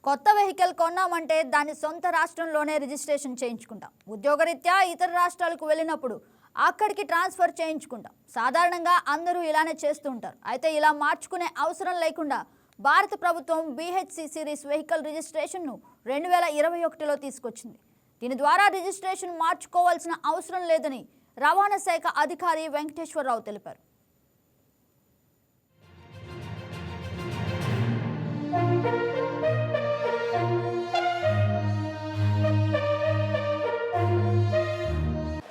కొత్త వెహికల్ కొన్నామంటే దాని సొంత రాష్ట్రంలోనే రిజిస్ట్రేషన్ చేయించుకుంటాం. ఉద్యోగరీత్యా ఇతర రాష్ట్రాలకు వెళ్ళినప్పుడు అక్కడికి ట్రాన్స్ఫర్ చేయించుకుంటాం. సాధారణంగా అందరూ ఇలానే చేస్తూ ఉంటారు. అయితే ఇలా మార్చుకునే అవసరం లేకుండా భారత ప్రభుత్వం BHC సిరీస్ వెహికల్ రిజిస్ట్రేషన్ను 2021లో తీసుకొచ్చింది. దీని ద్వారా రిజిస్ట్రేషన్ మార్చుకోవాల్సిన అవసరం లేదని రవాణా శాఖ అధికారి వెంకటేశ్వరరావు తెలిపారు.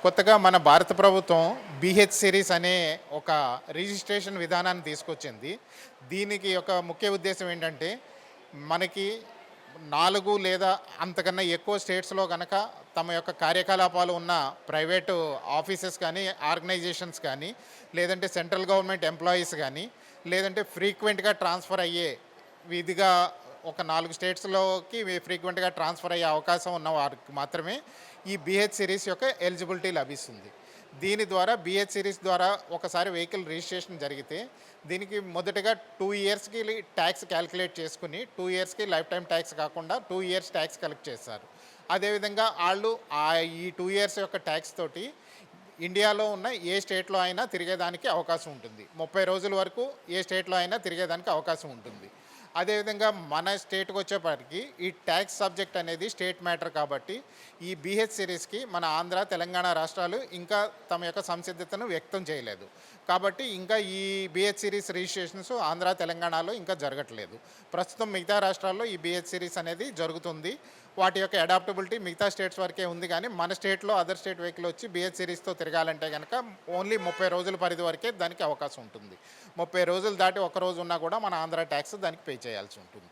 కొత్తగా మన భారత ప్రభుత్వం BH సిరీస్ అనే ఒక రిజిస్ట్రేషన్ విధానాన్ని తీసుకొచ్చింది. దీనికి ఒక ముఖ్య ఉద్దేశం ఏంటంటే, మనకి 4 లేదా అంతకన్నా ఎక్కువ స్టేట్స్లో కనుక తమ యొక్క కార్యకలాపాలు ఉన్న ప్రైవేటు ఆఫీసెస్ కానీ, ఆర్గనైజేషన్స్ కానీ, లేదంటే సెంట్రల్ గవర్నమెంట్ ఎంప్లాయీస్ కానీ, లేదంటే ఫ్రీక్వెంట్గా ట్రాన్స్ఫర్ అయ్యే విధిగా ఒక 4 స్టేట్స్లోకి ఫ్రీక్వెంట్గా ట్రాన్స్ఫర్ అయ్యే అవకాశం ఉన్న వారికి మాత్రమే ఈ BH సిరీస్ యొక్క ఎలిజిబిలిటీ లభిస్తుంది. దీని ద్వారా BH సిరీస్ ద్వారా ఒకసారి వెహికల్ రిజిస్ట్రేషన్ జరిగితే దీనికి మొదటగా 2 ఇయర్స్కి ట్యాక్స్ క్యాలిక్యులేట్ చేసుకుని 2 ఇయర్స్కి లైఫ్ టైం ట్యాక్స్ కాకుండా 2 ఇయర్స్ ట్యాక్స్ కలెక్ట్ చేస్తారు. అదేవిధంగా వాళ్ళు ఈ 2 ఇయర్స్ యొక్క ట్యాక్స్ తోటి ఇండియాలో ఉన్న ఏ స్టేట్లో అయినా తిరిగేదానికి అవకాశం ఉంటుంది. 30 రోజుల వరకు ఏ స్టేట్లో అయినా తిరిగేదానికి అవకాశం ఉంటుంది. అదేవిధంగా మన స్టేట్కి వచ్చేప్పటికి ఈ ట్యాక్స్ సబ్జెక్ట్ అనేది స్టేట్ మ్యాటర్ కాబట్టి ఈ BH సిరీస్కి మన ఆంధ్ర, తెలంగాణ రాష్ట్రాలు ఇంకా తమ యొక్క సంసిద్ధతను వ్యక్తం చేయలేదు. కాబట్టి ఇంకా ఈ BH సిరీస్ రిజిస్ట్రేషన్స్ ఆంధ్ర, తెలంగాణలో ఇంకా జరగట్లేదు. ప్రస్తుతం మిగతా రాష్ట్రాల్లో ఈ BH సిరీస్ అనేది జరుగుతుంది. వాటి యొక్క అడాప్టబిలిటీ మిగతా స్టేట్స్ వరకే ఉంది, కానీ మన స్టేట్లో అదర్ స్టేట్ వెహికల్ వచ్చి BH సిరీస్తో తిరగాలంటే కనుక ఓన్లీ 30 రోజుల పరిధి వరకే దానికి అవకాశం ఉంటుంది. 30 రోజులు దాటి 1 రోజు ఉన్నా కూడా మన ఆంధ్ర ట్యాక్స్ దానికి పే చేయాల్సి ఉంటుంది.